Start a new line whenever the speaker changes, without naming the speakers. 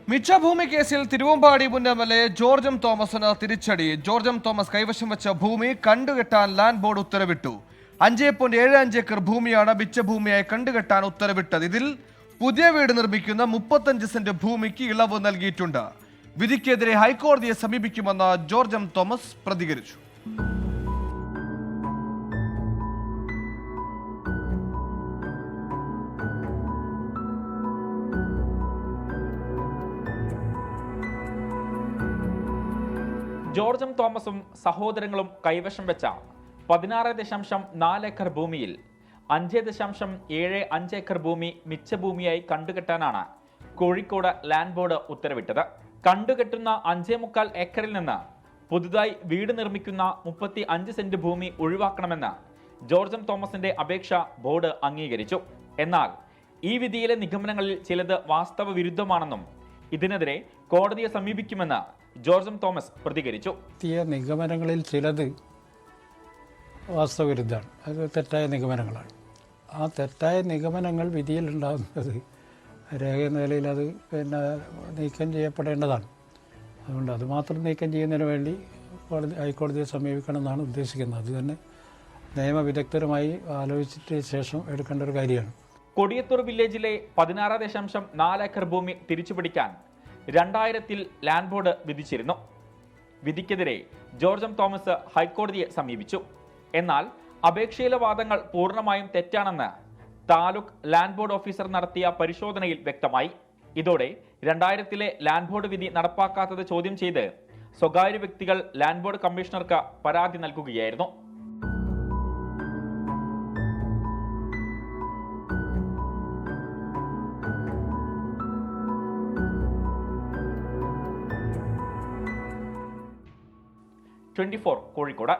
മിച്ചഭൂമി കേസിൽ തിരുവമ്പാടി മുൻ MLA George M തോമസിന് തിരിച്ചടി. ജോർജ് എം തോമസ് കൈവശം വെച്ച ഭൂമി കണ്ടുകെട്ടാൻ ലാൻഡ് ബോർഡ് ഉത്തരവിട്ടു. 5.75 ഏക്കർ ഭൂമിയാണ് മിച്ചഭൂമിയായി കണ്ടുകെട്ടാൻ ഉത്തരവിട്ടത്. ഇതിൽ പുതിയ വീട് നിർമ്മിക്കുന്ന 35 സെന്റ് ഭൂമിക്ക് ഇളവ് നൽകിയിട്ടുണ്ട്. വിധിക്കെതിരെ ഹൈക്കോടതിയെ സമീപിക്കുമെന്ന് ജോർജ് എം തോമസ് പ്രതികരിച്ചു.
ജോർജ് എം തോമസും സഹോദരങ്ങളും കൈവശം വെച്ച 16.4 ഏക്കർ ഭൂമിയിൽ 5.75 ഏക്കർ ഭൂമി മിച്ചഭൂമിയായി കണ്ടുകെട്ടാനാണ് കോഴിക്കോട് ലാൻഡ് ബോർഡ് ഉത്തരവിട്ടത്. കണ്ടുകെട്ടുന്ന 5.25 ഏക്കറിൽ നിന്ന് പുതുതായി വീട് നിർമ്മിക്കുന്ന 35 സെന്റ് ഭൂമി ഒഴിവാക്കണമെന്ന് ജോർജ് എം തോമസിന്റെ അപേക്ഷ ബോർഡ് അംഗീകരിച്ചു. എന്നാൽ ഈ വിധിയിലെ നിഗമനങ്ങളിൽ ചിലത് വാസ്തവ വിരുദ്ധമാണെന്നും ഇതിനെതിരെ കോടതിയെ സമീപിക്കുമെന്ന് ജോർജ് എം തോമസ് പ്രതികരിച്ചു.
നിഗമനങ്ങളിൽ ചിലത് വാസ്തവവിരുദ്ധമാണ്, അത് തെറ്റായ നിഗമനങ്ങളാണ്. ആ തെറ്റായ നിഗമനങ്ങൾ വിധിയിലുണ്ടാകുന്നത് രേഖ നിലയിൽ അത് നീക്കം ചെയ്യപ്പെടേണ്ടതാണ്. അതുകൊണ്ട് അതുമാത്രം നീക്കം ചെയ്യുന്നതിന് വേണ്ടി ഹൈക്കോടതിയെ സമീപിക്കണമെന്നാണ് ഉദ്ദേശിക്കുന്നത്. അത് തന്നെ നിയമവിദഗ്ധരുമായി ആലോചിച്ചിട്ട് ശേഷം എടുക്കേണ്ട ഒരു കാര്യമാണ്.
കൊടിയത്തൂർ വില്ലേജിലെ 16.4 ഏക്കർ ഭൂമി തിരിച്ചുപിടിക്കാൻ 2000-ൽ ലാൻഡ് ബോർഡ് വിധിച്ചിരുന്നു. വിധിക്കെതിരെ ജോർജ് എം തോമസ് ഹൈക്കോടതിയെ സമീപിച്ചു. എന്നാൽ അപേക്ഷയിലെ വാദങ്ങൾ പൂർണ്ണമായും തെറ്റാണെന്ന് താലൂക്ക് ലാൻഡ് ബോർഡ് ഓഫീസർ നടത്തിയ പരിശോധനയിൽ വ്യക്തമായി. ഇതോടെ 2000-ലെ ലാൻഡ് ബോർഡ് വിധി നടപ്പാക്കാത്തത് ചോദ്യം ചെയ്ത് സ്വകാര്യ വ്യക്തികൾ ലാൻഡ് ബോർഡ് കമ്മീഷണർക്ക് പരാതി നൽകുകയായിരുന്നു. കോഴിക്കോട്.